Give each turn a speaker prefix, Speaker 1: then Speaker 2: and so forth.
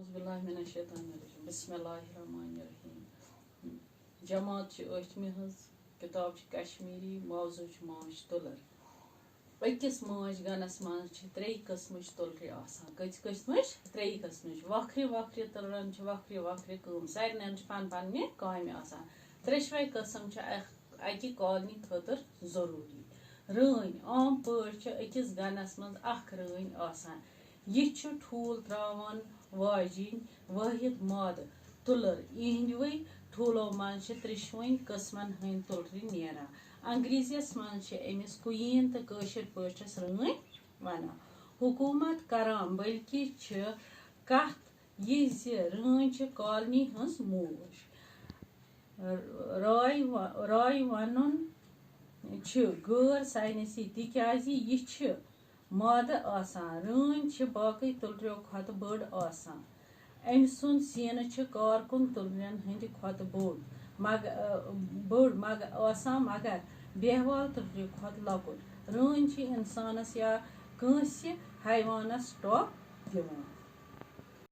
Speaker 1: औज़ुबिल्लाहिमिनश्शैतानिर्रजीम बिस्मिल्लाहिर्रहमानिर्रहीम। जमात अठमी हज किताब कश्मीरी मौजू माश तुलर। अकिस माश गनस मज त्रे किस्म तुलर कच किस्म त्रे किस्म वक्र वक्र तुलरन वक्र वक्र कम सारे पन पन्ने कामि त्रेशवे किस्म अकि कॉलनी खतर जरूरी। रन आम पे अकिस गनस मज रन यह ठूल त्रावान वाजिन वाहिद माद तुलर इहंदवे ठूलो मज त्रिशवन किस्मन हंद तुलर नेरा। अंग्रेजियस मज अमिस क्वीन तो कशर पठस रन वन। हुकूमत करान बल्कि कथ यह रन कॉलनी हज मूज। राय वन गैर साइंसी तिकाज यह माद रन बाकी तुलरों खत बड़ अम सुंद सीन कारकुन तुलरन हंद खत बड़ मगर बेहवाल तुलर खत लकुट। रन इंसानस या कंस हैवानस टॉप दिवान।